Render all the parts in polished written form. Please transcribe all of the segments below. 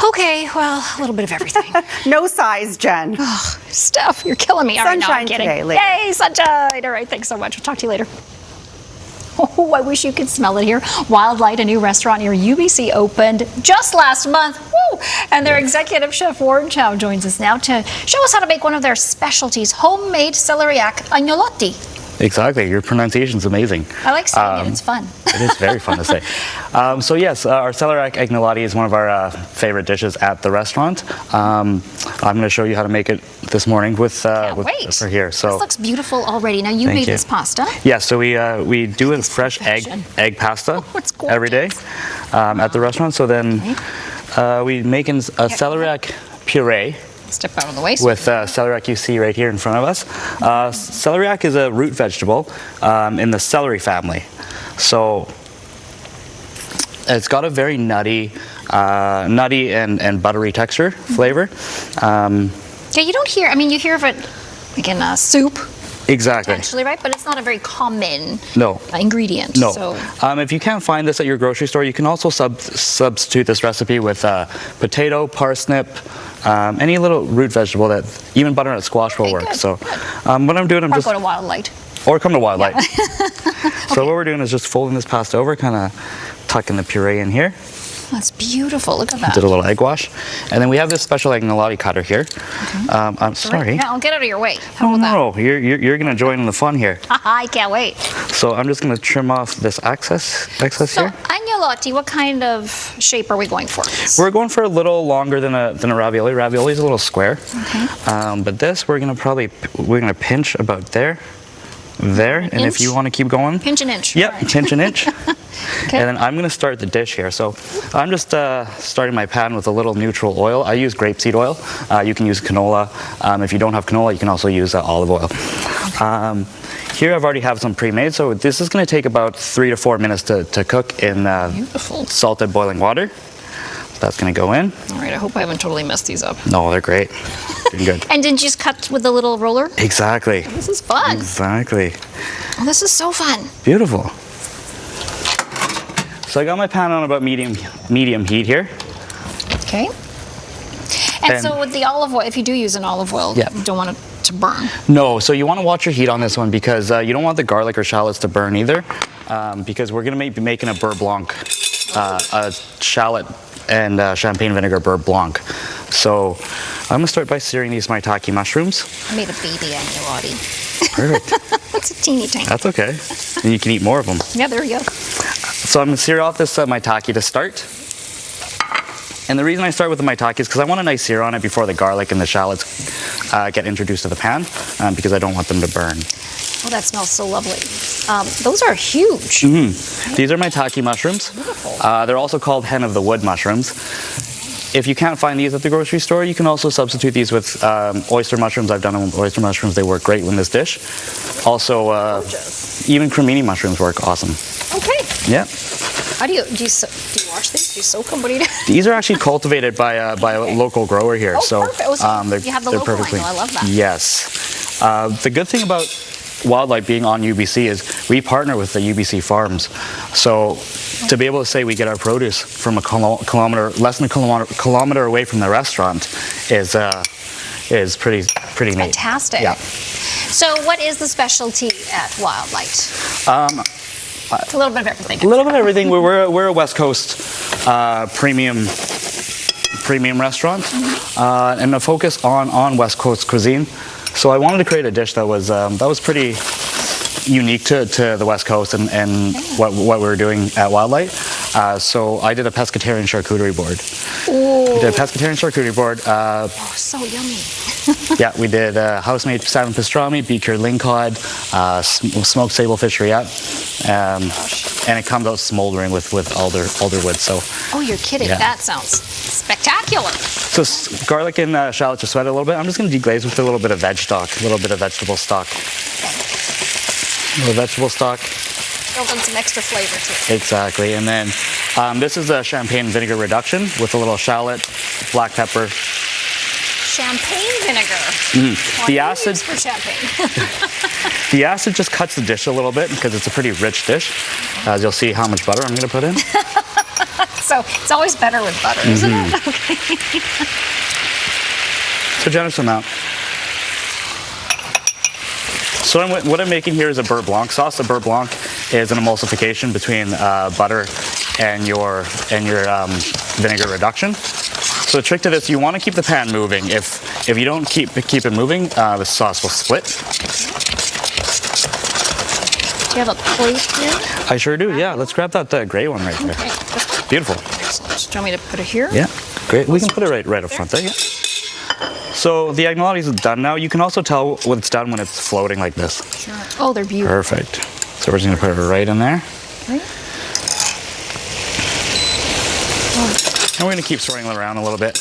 Okay, well, a little bit of everything. No size, Jen. Oh, Steph, you're killing me. All right, no, I'm Sunshine kidding. today, later. Yay, sunshine. All right, thanks so much. We'll talk to you later. Oh, I wish you could smell it here. Wildlight, a new restaurant near UBC, opened just last month. Woo! And their executive chef, Warren Chow, joins us now to show us how to make one of their specialties, homemade Celeriac Agnolotti. Exactly. Your pronunciation's amazing. I like saying it. It's fun. It is very fun to say. So yes, our Celeriac Agnolotti is one of our favorite dishes at the restaurant. I'm going to show you how to make it this morning for here. So this looks beautiful already. Now you made this pasta. Yeah. So we do a fresh egg pasta every day at the restaurant. So then we make a celeriac puree. Step out of the way. With celeriac you see right here in front of us. Celeriac is a root vegetable in the celery family. So it's got a very nutty and buttery texture, flavor. Yeah, you don't hear, you hear of it like in a soup. Exactly. Potentially, right? But it's not a very common ingredient. No. So. If you can't find this at your grocery store, you can also substitute this recipe with potato, parsnip, any little root vegetable that even butternut squash will work. Good. So what I'm doing, Or go to Wildlight. Or come to Wildlight. So what we're doing is just folding this pasta over, kind of tucking the puree in here. That's beautiful. Look at that. Did a little egg wash. And then we have this special agnolotti cutter here. Okay. I'm sorry. Yeah, I'll get out of your way. No, you're going to join in the fun here. I can't wait. So I'm just going to trim off this excess here. Agnolotti, what kind of shape are we going for? We're going for a little longer than a ravioli. Ravioli is a little square. Okay. But this we're going to pinch about there. And if you want to keep going, pinch an inch. Yep, right. pinch an inch. Okay. And then I'm going to start the dish here. So I'm just starting my pan with a little neutral oil. I use grapeseed oil. You can use canola. If you don't have canola, you can also use olive oil. Here I've already have some pre-made. So this is going to take about 3 to 4 minutes to cook in salted boiling water. So that's going to go in. All right, I hope I haven't totally messed these up. No, they're great. Doing good. And didn't you just cut with the little roller? Exactly. This is fun. Exactly. Oh, this is so fun. Beautiful. So I got my pan on about medium heat here. Okay. And so with the olive oil, if you do use an olive oil, you don't want it to burn. No, so you want to watch your heat on this one because you don't want the garlic or shallots to burn either, because we're going to be making a beurre blanc, a shallot and champagne vinegar beurre blanc. So I'm going to start by searing these maitake mushrooms. I made a baby agnolotti. Perfect. That's a teeny tiny. That's okay. And you can eat more of them. Yeah, there you go. So I'm going to sear off this maitake to start. And the reason I start with the maitake is because I want a nice sear on it before the garlic and the shallots get introduced to the pan, because I don't want them to burn. Oh, that smells so lovely. Those are huge. Mm-hmm. These are maitake mushrooms. Beautiful. They're also called hen of the wood mushrooms. If you can't find these at the grocery store, you can also substitute these with oyster mushrooms. I've done them with oyster mushrooms. They work great in this dish. Also, even cremini mushrooms work awesome. Okay. Yeah. How do you wash these? Do you soak them? What do you do? These are actually cultivated by a local grower here. Oh, so, perfect. You have the local angle. I love that. Yes. The good thing about Wildlight being on UBC is we partner with the UBC farms. So to be able to say we get our produce from less than a kilometer away from the restaurant is pretty neat. Fantastic. Yeah. So what is the specialty at Wildlight? It's a little bit of everything. A little bit of everything. We're a West Coast premium restaurant, and a focus on West Coast cuisine. So I wanted to create a dish that was pretty unique to the West Coast and what we were doing at Wildlight. So I did a pescatarian charcuterie board. Ooh. We did a pescatarian charcuterie board. So yummy. Yeah, we did house-made salmon pastrami, beak-cured lingcod, smoked sablefish rillette, and it comes out smoldering with alder wood. So. Oh, you're kidding! Yeah. That sounds spectacular. So garlic and shallots just sweat a little bit. I'm just going to deglaze with a little bit of veg stock, a little bit of vegetable stock. A little vegetable stock. Build in some extra flavor to it. Exactly, and then this is a champagne vinegar reduction with a little shallot, black pepper. Champagne vinegar. The acid for champagne. The acid just cuts the dish a little bit because it's a pretty rich dish. As you'll see how much butter I'm going to put in. So it's always better with butter, isn't it? Okay. So generous amount. So what I'm making here is a beurre blanc sauce. The beurre blanc is an emulsification between butter and your vinegar reduction. So the trick to this, you want to keep the pan moving. If you don't keep it moving, the sauce will split. Do you have a plate here? I sure do. Yeah, let's grab that gray one right there. Okay. Beautiful. Excellent. Do you want me to put it here? Yeah, great. We can put it right up front there. Yeah. So the agnolottis is done now. You can also tell when it's done when it's floating like this. Sure. Oh, they're beautiful. Perfect. So we're just gonna put it right in there. Okay. And we're gonna keep swirling it around a little bit.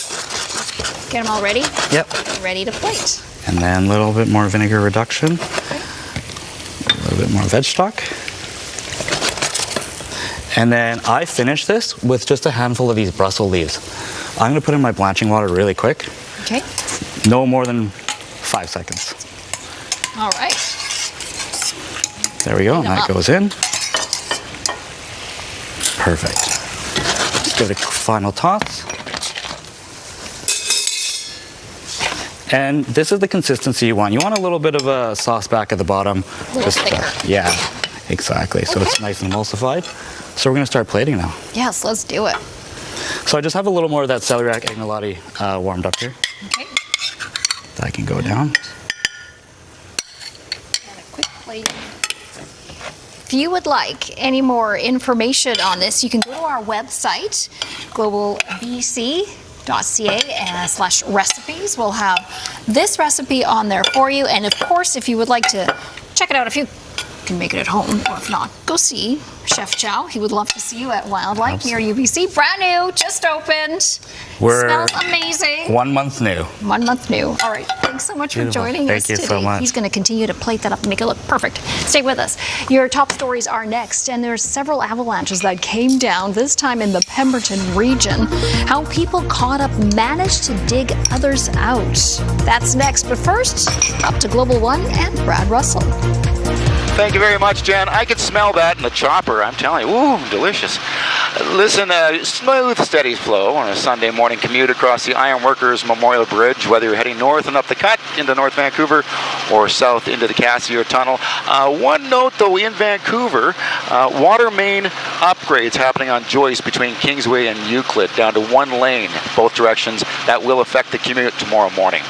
Get them all ready? Yep. Ready to plate. And then a little bit more vinegar reduction. A little bit more veg stock. And then I finish this with just a handful of these Brussels leaves. I'm gonna put in my blanching water really quick. Okay. No more than 5 seconds. All right. There we go, and them that up. goes in. Perfect. Just give it a final toss. And this is the consistency you want. You want a little bit of a sauce back at the bottom. A little thicker. Yeah, exactly. So it's nice and emulsified. So we're gonna start plating now. Yes, let's do it. So I just have a little more of that Celeriac Agnolotti warmed up here. Okay. That can go down. And a quick plate. If you would like any more information on this, you can go to our website, globalbc.ca/recipes. We'll have this recipe on there for you. And of course, if you would like to check it out, if you can make it at home, or if not, go see Chef Chow. He would love to see you at Wildlight near UBC. Brand new, just opened. Smells amazing. 1 month new. 1 month new. All right. Thanks so much Beautiful. for joining us Thank today. you so much. He's going to continue to plate that up and make it look perfect. Stay with us. Your top stories are next, and there's several avalanches that came down, this time in the Pemberton region. How people caught up managed to dig others out. That's next. But first, up to Global One and Brad Russell. Thank you very much, Jen. I could smell that in the chopper. I'm telling you, ooh, delicious. Listen, smooth, steady flow on a Sunday morning commute across the Ironworkers Memorial Bridge, whether you're heading north and up the cut into North Vancouver or south into the Cassier Tunnel. One note, though, in Vancouver, water main upgrades happening on Joyce between Kingsway and Euclid, down to 1 lane, both directions. That will affect the commute tomorrow morning.